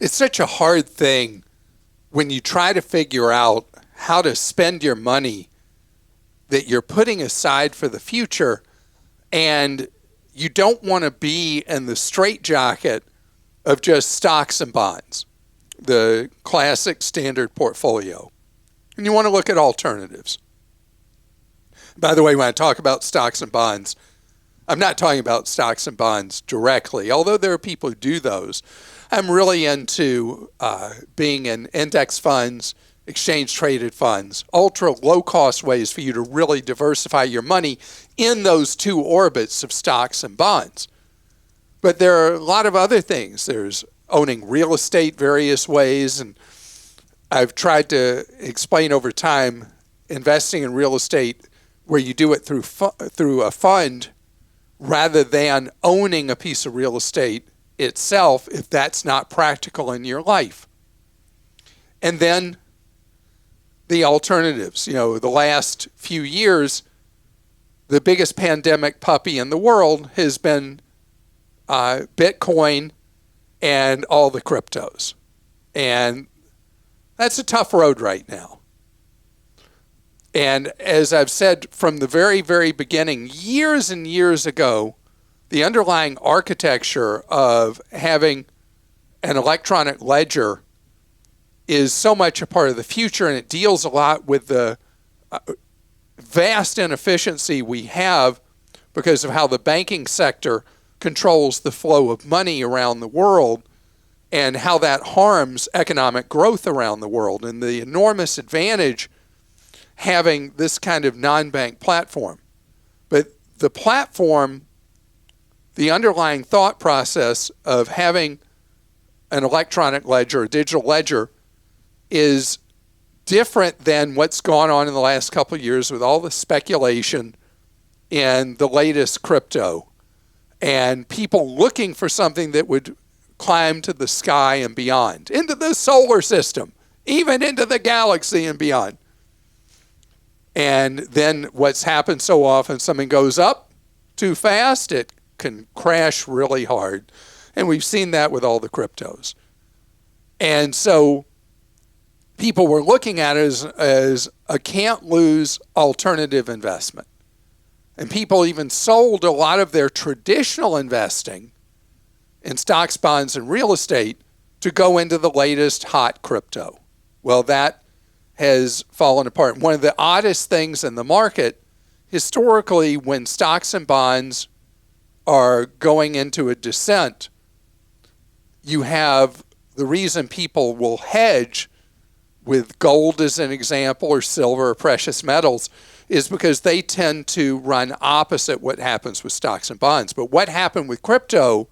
It's such a hard thing when you try to figure out how to spend your money that you're putting aside for the future, and you don't want to be in the straitjacket of just stocks and bonds, the classic standard portfolio. And you want to look at alternatives. By the way, when I talk about stocks and bonds, I'm not talking about stocks and bonds directly, although there are people who do those. I'm really into being in index funds, exchange-traded funds, ultra low-cost ways for you to really diversify your money in those two orbits of stocks and bonds. But there are a lot of other things. There's owning real estate various ways, and I've tried to explain over time investing in real estate where you do it through a fund rather than owning a piece of real estate itself if that's not practical in your life. And then the alternatives. You know, the last few years, the biggest pandemic puppy in the world has been Bitcoin and all the cryptos. And that's a tough road right now. And as I've said from the very, very beginning, years and years ago, the underlying architecture of having an electronic ledger is so much a part of the future, and it deals a lot with the vast inefficiency we have because of how the banking sector controls the flow of money around the world and how that harms economic growth around the world, and the enormous advantage having this kind of non-bank platform. But the platform, the underlying thought process of having an electronic ledger, a digital ledger, is different than what's gone on in the last couple of years with all the speculation in the latest crypto and people looking for something that would climb to the sky and beyond, into the solar system, even into the galaxy and beyond. And then what's happened so often, something goes up too fast, it can crash really hard. And we've seen that with all the cryptos. And so people were looking at it as a can't-lose alternative investment. And people even sold a lot of their traditional investing in stocks, bonds, and real estate to go into the latest hot crypto. Well, that has fallen apart. One of the oddest things in the market, historically, when stocks and bonds are going into a descent, you have the reason people will hedge with gold as an example, or silver, or precious metals, is because they tend to run opposite what happens with stocks and bonds. But what happened with crypto,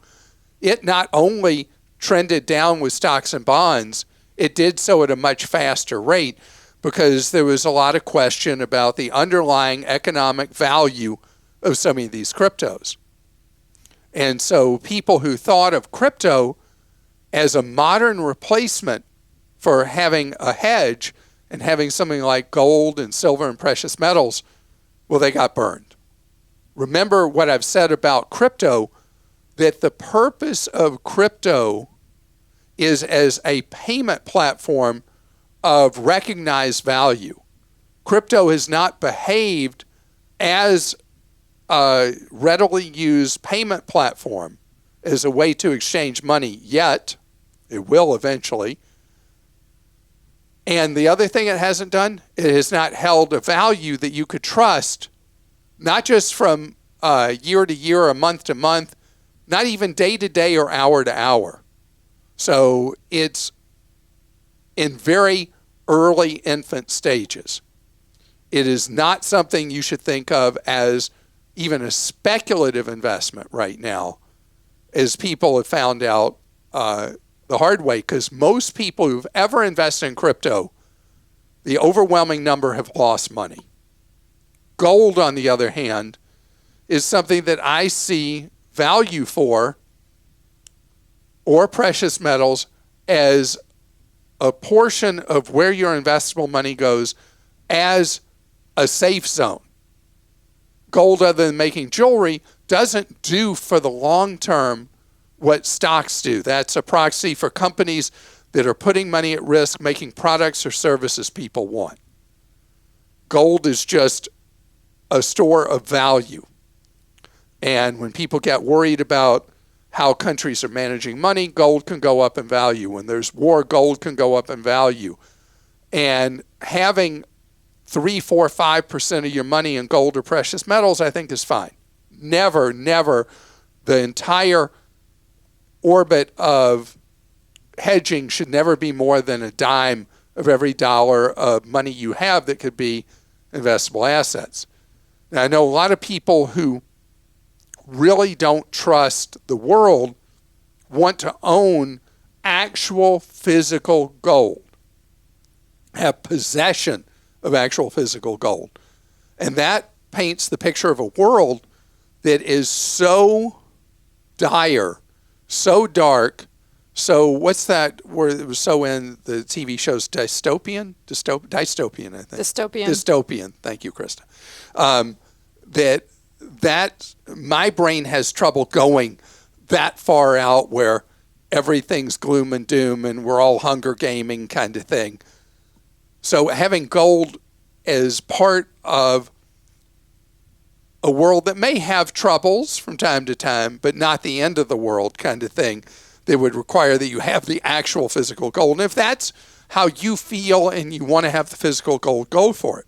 it not only trended down with stocks and bonds, it did so at a much faster rate because there was a lot of question about the underlying economic value of some of these cryptos. And so people who thought of crypto as a modern replacement for having a hedge and having something like gold and silver and precious metals, well, they got burned. Remember what I've said about crypto, that the purpose of crypto is as a payment platform of recognized value. Crypto has not behaved as a readily used payment platform as a way to exchange money yet. It will eventually. And the other thing it hasn't done, it has not held a value that you could trust, not just from year to year or month to month, not even day to day or hour to hour. So it's in very early infant stages. It is not something you should think of as even a speculative investment right now, as people have found out the hard way, because most people who've ever invested in crypto, the overwhelming number have lost money. Gold, on the other hand, is something that I see value for, or precious metals, as a portion of where your investable money goes as a safe zone. Gold, other than making jewelry, doesn't do for the long term what stocks do. That's a proxy for companies that are putting money at risk, making products or services people want. Gold is just a store of value. And when people get worried about how countries are managing money, gold can go up in value. When there's war, gold can go up in value. And having 3, 4, 5% of your money in gold or precious metals, I think is fine. Never, the entire orbit of hedging should never be more than a dime of every dollar of money you have that could be investable assets. Now, I know a lot of people who really don't trust the world want to own actual physical gold, have possession of actual physical gold. And that paints the picture of a world that is so dire, so dark, so what's that word that was so in the TV shows? Dystopian, I think. Dystopian. Thank you, Krista. That my brain has trouble going that far out where everything's gloom and doom and we're all Hunger Gaming kind of thing. So having gold as part of a world that may have troubles from time to time, but not the end of the world kind of thing, that would require that you have the actual physical gold. And if that's how you feel and you want to have the physical gold, go for it.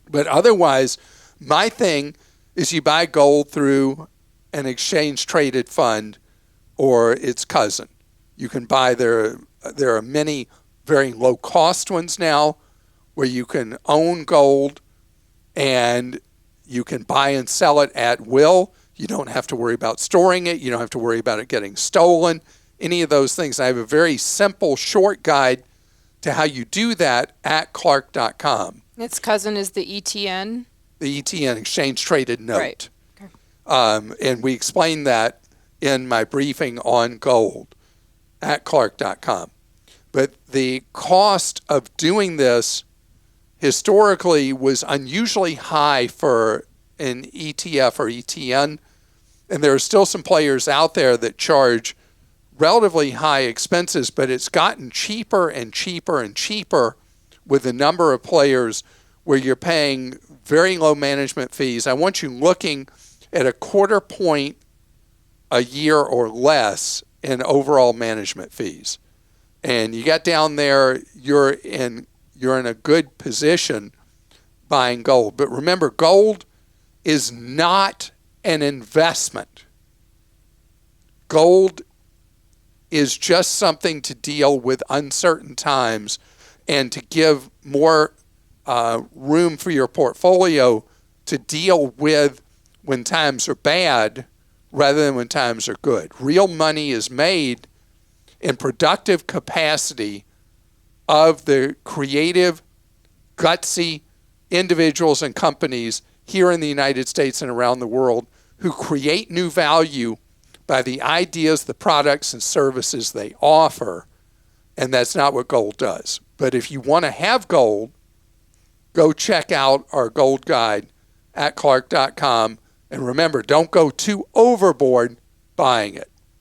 But otherwise, my thing is you buy gold through an exchange-traded fund or its cousin. You can buy, there are many very low-cost ones now where you can own gold and you can buy and sell it at will. You don't have to worry about storing it. You don't have to worry about it getting stolen, any of those things. I have a very simple, short guide to how you do that at Clark.com. Its cousin is the ETN? The ETN, Exchange Traded Note. Right. Okay. And we explain that in my briefing on gold at Clark.com. But the cost of doing this historically was unusually high for an ETF or ETN. And there are still some players out there that charge relatively high expenses, but it's gotten cheaper and cheaper and cheaper with the number of players where you're paying very low management fees. I want you looking at a 1/4 point a year or less in overall management fees. And you get down there, you're in a good position buying gold. But remember, gold is not an investment. Gold is just something to deal with uncertain times and to give more room for your portfolio to deal with when times are bad rather than when times are good. Real money is made in productive capacity of the creative, gutsy individuals and companies here in the United States and around the world who create new value by the ideas, the products, and services they offer. And that's not what gold does. But if you want to have gold, go check out our gold guide at Clark.com. And remember, don't go too overboard buying it.